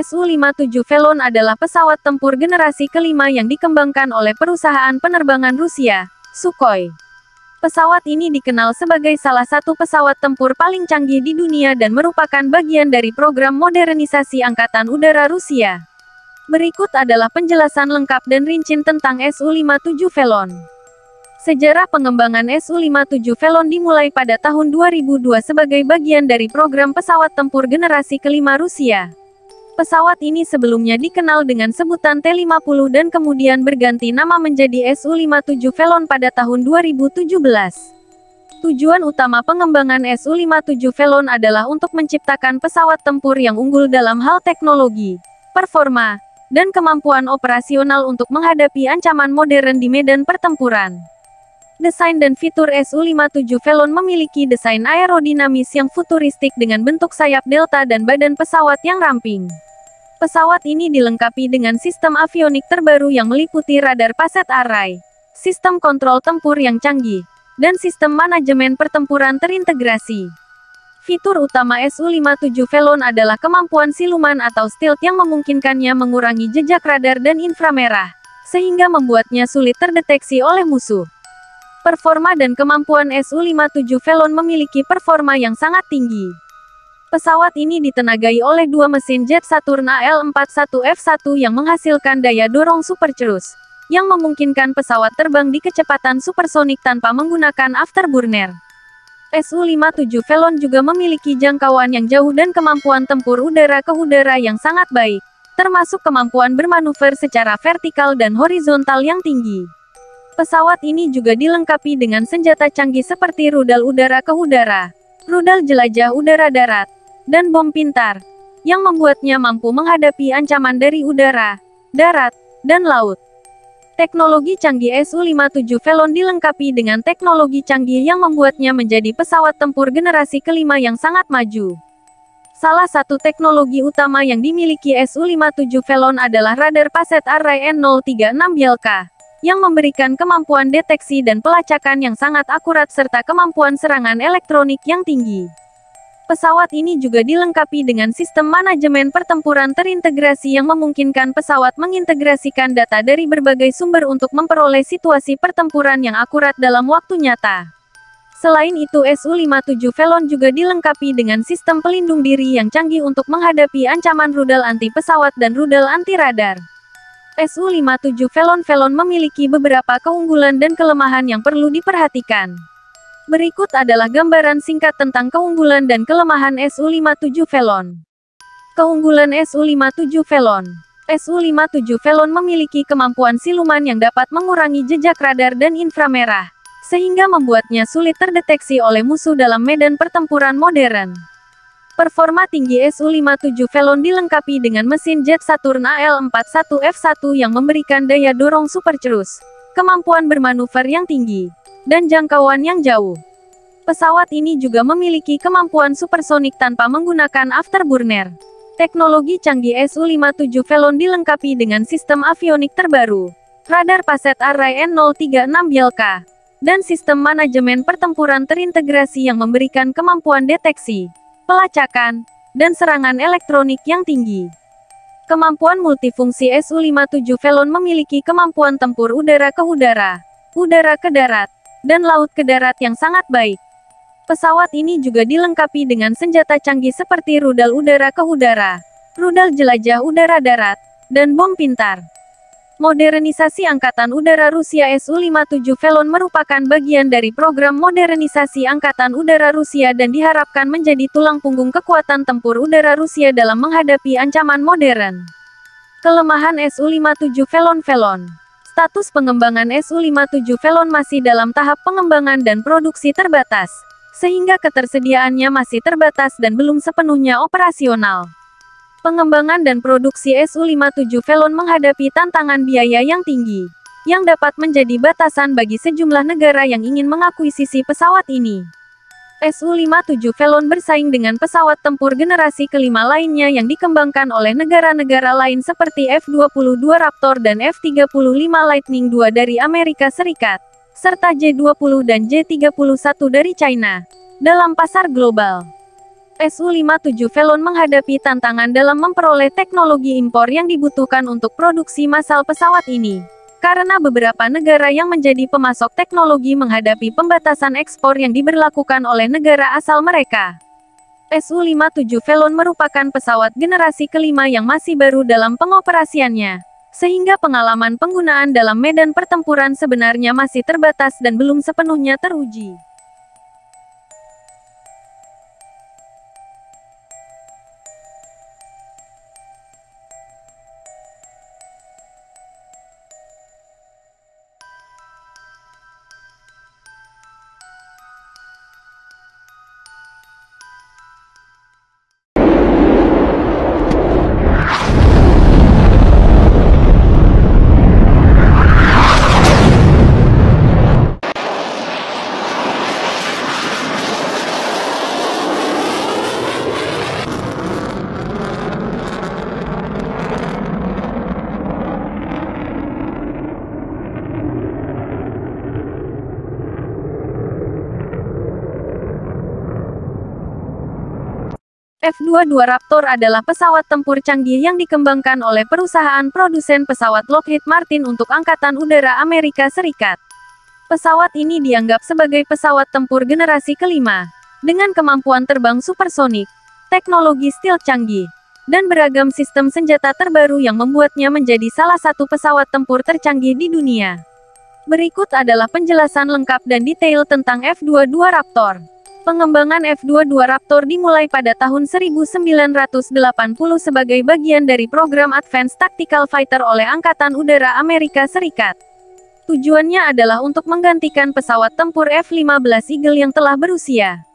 Su-57 Velon adalah pesawat tempur generasi kelima yang dikembangkan oleh perusahaan penerbangan Rusia, Sukhoi. Pesawat ini dikenal sebagai salah satu pesawat tempur paling canggih di dunia dan merupakan bagian dari program modernisasi Angkatan Udara Rusia. Berikut adalah penjelasan lengkap dan rinci tentang Su-57 Velon. Sejarah pengembangan Su-57 Velon dimulai pada tahun 2002 sebagai bagian dari program pesawat tempur generasi kelima Rusia. Pesawat ini sebelumnya dikenal dengan sebutan T-50 dan kemudian berganti nama menjadi Su-57 Velon pada tahun 2017. Tujuan utama pengembangan Su-57 Velon adalah untuk menciptakan pesawat tempur yang unggul dalam hal teknologi, performa, dan kemampuan operasional untuk menghadapi ancaman modern di medan pertempuran. Desain dan fitur Su-57 Velon memiliki desain aerodinamis yang futuristik dengan bentuk sayap delta dan badan pesawat yang ramping. Pesawat ini dilengkapi dengan sistem avionik terbaru yang meliputi radar Passet Array, sistem kontrol tempur yang canggih, dan sistem manajemen pertempuran terintegrasi. Fitur utama Su-57 Velon adalah kemampuan siluman atau stealth yang memungkinkannya mengurangi jejak radar dan inframerah, sehingga membuatnya sulit terdeteksi oleh musuh. Performa dan kemampuan Su-57 Velon memiliki performa yang sangat tinggi. Pesawat ini ditenagai oleh dua mesin jet Saturn AL-41F1 yang menghasilkan daya dorong supercruise, yang memungkinkan pesawat terbang di kecepatan supersonik tanpa menggunakan afterburner. Su-57 Velon juga memiliki jangkauan yang jauh dan kemampuan tempur udara ke udara yang sangat baik, termasuk kemampuan bermanuver secara vertikal dan horizontal yang tinggi. Pesawat ini juga dilengkapi dengan senjata canggih seperti rudal udara ke udara, rudal jelajah udara darat, dan bom pintar, yang membuatnya mampu menghadapi ancaman dari udara, darat, dan laut. Teknologi canggih Su-57 Velon dilengkapi dengan teknologi canggih yang membuatnya menjadi pesawat tempur generasi kelima yang sangat maju. Salah satu teknologi utama yang dimiliki Su-57 Velon adalah radar Passet Array N036 BLK, yang memberikan kemampuan deteksi dan pelacakan yang sangat akurat serta kemampuan serangan elektronik yang tinggi. Pesawat ini juga dilengkapi dengan sistem manajemen pertempuran terintegrasi yang memungkinkan pesawat mengintegrasikan data dari berbagai sumber untuk memperoleh situasi pertempuran yang akurat dalam waktu nyata. Selain itu Su-57 Velon juga dilengkapi dengan sistem pelindung diri yang canggih untuk menghadapi ancaman rudal anti-pesawat dan rudal anti-radar. Su-57 Velon memiliki beberapa keunggulan dan kelemahan yang perlu diperhatikan. Berikut adalah gambaran singkat tentang keunggulan dan kelemahan Su-57 Velon. Keunggulan Su-57 Velon. Su-57 Velon memiliki kemampuan siluman yang dapat mengurangi jejak radar dan inframerah, sehingga membuatnya sulit terdeteksi oleh musuh dalam medan pertempuran modern. Performa tinggi Su-57 Velon dilengkapi dengan mesin jet Saturn AL-41F1 yang memberikan daya dorong supercruise, kemampuan bermanuver yang tinggi, dan jangkauan yang jauh. Pesawat ini juga memiliki kemampuan supersonik tanpa menggunakan afterburner. Teknologi canggih Su-57 Velon dilengkapi dengan sistem avionik terbaru, radar Passet Array N036 BLK, dan sistem manajemen pertempuran terintegrasi yang memberikan kemampuan deteksi, pelacakan, dan serangan elektronik yang tinggi. Kemampuan multifungsi Su-57 Velon memiliki kemampuan tempur udara ke udara, udara ke darat, dan laut ke darat yang sangat baik. Pesawat ini juga dilengkapi dengan senjata canggih seperti rudal udara ke udara, rudal jelajah udara darat, dan bom pintar. Modernisasi Angkatan Udara Rusia Su-57 Velon merupakan bagian dari program modernisasi Angkatan Udara Rusia dan diharapkan menjadi tulang punggung kekuatan tempur udara Rusia dalam menghadapi ancaman modern. Kelemahan Su-57 Velon. Status pengembangan Su-57 Velon masih dalam tahap pengembangan dan produksi terbatas, sehingga ketersediaannya masih terbatas dan belum sepenuhnya operasional. Pengembangan dan produksi Su-57 Velon menghadapi tantangan biaya yang tinggi, yang dapat menjadi batasan bagi sejumlah negara yang ingin mengakuisisi pesawat ini. Su-57 Velon bersaing dengan pesawat tempur generasi kelima lainnya yang dikembangkan oleh negara-negara lain seperti F-22 Raptor dan F-35 Lightning II dari Amerika Serikat, serta J-20 dan J-31 dari China, dalam pasar global. Su-57 Velon menghadapi tantangan dalam memperoleh teknologi impor yang dibutuhkan untuk produksi massal pesawat ini. Karena beberapa negara yang menjadi pemasok teknologi menghadapi pembatasan ekspor yang diberlakukan oleh negara asal mereka. Su-57 Velon merupakan pesawat generasi kelima yang masih baru dalam pengoperasiannya, sehingga pengalaman penggunaan dalam medan pertempuran sebenarnya masih terbatas dan belum sepenuhnya teruji. F-22 Raptor adalah pesawat tempur canggih yang dikembangkan oleh perusahaan produsen pesawat Lockheed Martin untuk Angkatan Udara Amerika Serikat. Pesawat ini dianggap sebagai pesawat tempur generasi kelima, dengan kemampuan terbang supersonik, teknologi stealth canggih, dan beragam sistem senjata terbaru yang membuatnya menjadi salah satu pesawat tempur tercanggih di dunia. Berikut adalah penjelasan lengkap dan detail tentang F-22 Raptor. Pengembangan F-22 Raptor dimulai pada tahun 1980 sebagai bagian dari program Advanced Tactical Fighter oleh Angkatan Udara Amerika Serikat. Tujuannya adalah untuk menggantikan pesawat tempur F-15 Eagle yang telah berusia.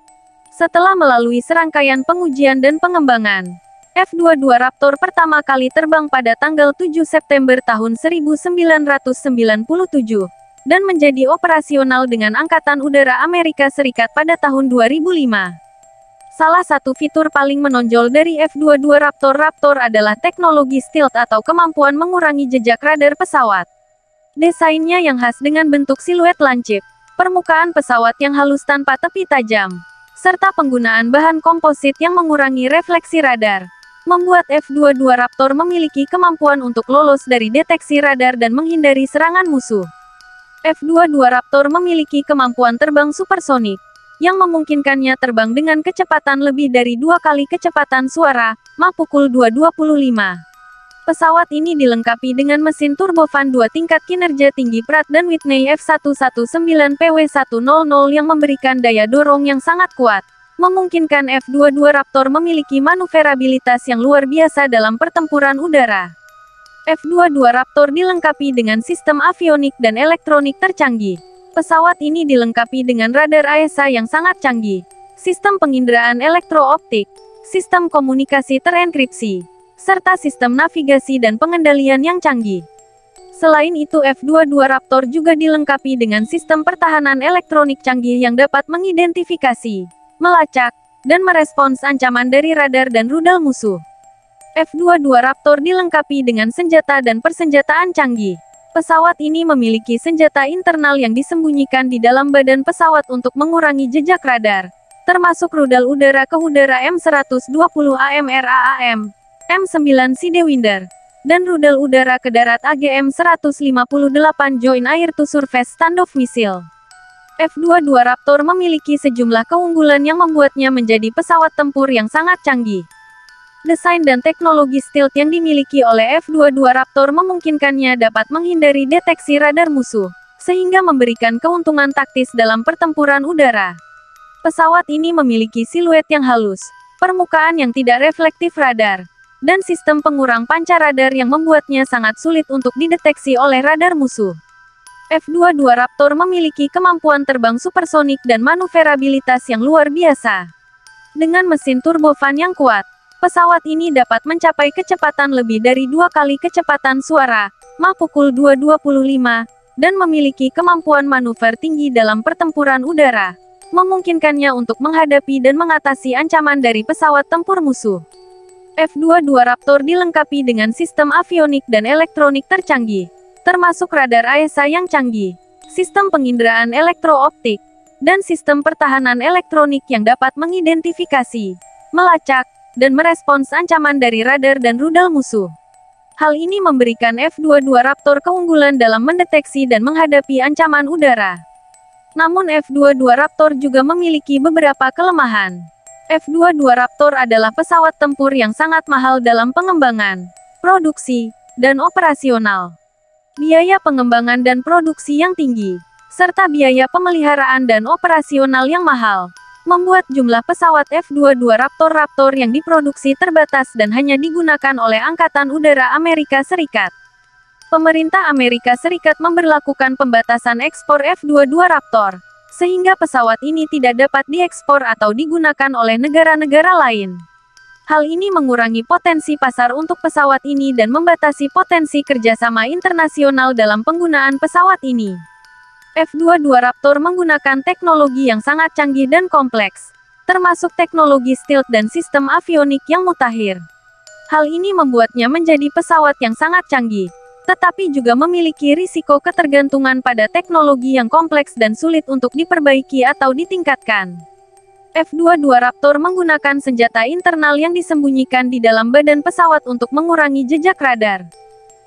Setelah melalui serangkaian pengujian dan pengembangan, F-22 Raptor pertama kali terbang pada tanggal 7 September tahun 1997. Dan menjadi operasional dengan Angkatan Udara Amerika Serikat pada tahun 2005. Salah satu fitur paling menonjol dari F-22 Raptor adalah teknologi stealth atau kemampuan mengurangi jejak radar pesawat. Desainnya yang khas dengan bentuk siluet lancip, permukaan pesawat yang halus tanpa tepi tajam, serta penggunaan bahan komposit yang mengurangi refleksi radar, membuat F-22 Raptor memiliki kemampuan untuk lolos dari deteksi radar dan menghindari serangan musuh. F-22 Raptor memiliki kemampuan terbang supersonik, yang memungkinkannya terbang dengan kecepatan lebih dari 2 kali kecepatan suara, Mach pukul 2.25. Pesawat ini dilengkapi dengan mesin turbofan 2 tingkat kinerja tinggi Pratt & Whitney F119PW100 yang memberikan daya dorong yang sangat kuat, memungkinkan F-22 Raptor memiliki manuverabilitas yang luar biasa dalam pertempuran udara. F-22 Raptor dilengkapi dengan sistem avionik dan elektronik tercanggih. Pesawat ini dilengkapi dengan radar AESA yang sangat canggih, sistem penginderaan elektro-optik, sistem komunikasi terenkripsi, serta sistem navigasi dan pengendalian yang canggih. Selain itu F-22 Raptor juga dilengkapi dengan sistem pertahanan elektronik canggih yang dapat mengidentifikasi, melacak, dan merespons ancaman dari radar dan rudal musuh. F-22 Raptor dilengkapi dengan senjata dan persenjataan canggih. Pesawat ini memiliki senjata internal yang disembunyikan di dalam badan pesawat untuk mengurangi jejak radar, termasuk rudal udara ke udara M120 AMRAAM, M9 Sidewinder, dan rudal udara ke darat AGM-158 Joint Air to Surface Standoff Missile. F-22 Raptor memiliki sejumlah keunggulan yang membuatnya menjadi pesawat tempur yang sangat canggih. Desain dan teknologi stealth yang dimiliki oleh F-22 Raptor memungkinkannya dapat menghindari deteksi radar musuh, sehingga memberikan keuntungan taktis dalam pertempuran udara. Pesawat ini memiliki siluet yang halus, permukaan yang tidak reflektif radar, dan sistem pengurang pancar radar yang membuatnya sangat sulit untuk dideteksi oleh radar musuh. F-22 Raptor memiliki kemampuan terbang supersonik dan manuverabilitas yang luar biasa. Dengan mesin turbofan yang kuat, pesawat ini dapat mencapai kecepatan lebih dari 2 kali kecepatan suara, Mach pukul 2.25, dan memiliki kemampuan manuver tinggi dalam pertempuran udara, memungkinkannya untuk menghadapi dan mengatasi ancaman dari pesawat tempur musuh. F-22 Raptor dilengkapi dengan sistem avionik dan elektronik tercanggih, termasuk radar AESA yang canggih, sistem penginderaan elektro-optik, dan sistem pertahanan elektronik yang dapat mengidentifikasi, melacak, dan merespons ancaman dari radar dan rudal musuh. Hal ini memberikan F-22 Raptor keunggulan dalam mendeteksi dan menghadapi ancaman udara. Namun F-22 Raptor juga memiliki beberapa kelemahan. F-22 Raptor adalah pesawat tempur yang sangat mahal dalam pengembangan, produksi, dan operasional. Biaya pengembangan dan produksi yang tinggi, serta biaya pemeliharaan dan operasional yang mahal, membuat jumlah pesawat F-22 Raptor yang diproduksi terbatas dan hanya digunakan oleh Angkatan Udara Amerika Serikat. Pemerintah Amerika Serikat memberlakukan pembatasan ekspor F-22 Raptor, sehingga pesawat ini tidak dapat diekspor atau digunakan oleh negara-negara lain. Hal ini mengurangi potensi pasar untuk pesawat ini dan membatasi potensi kerjasama internasional dalam penggunaan pesawat ini. F-22 Raptor menggunakan teknologi yang sangat canggih dan kompleks, termasuk teknologi stealth dan sistem avionik yang mutakhir. Hal ini membuatnya menjadi pesawat yang sangat canggih, tetapi juga memiliki risiko ketergantungan pada teknologi yang kompleks dan sulit untuk diperbaiki atau ditingkatkan. F-22 Raptor menggunakan senjata internal yang disembunyikan di dalam badan pesawat untuk mengurangi jejak radar.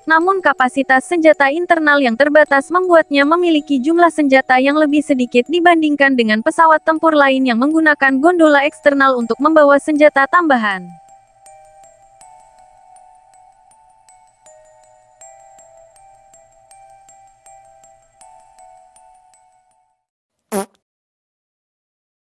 Namun kapasitas senjata internal yang terbatas membuatnya memiliki jumlah senjata yang lebih sedikit dibandingkan dengan pesawat tempur lain yang menggunakan gondola eksternal untuk membawa senjata tambahan.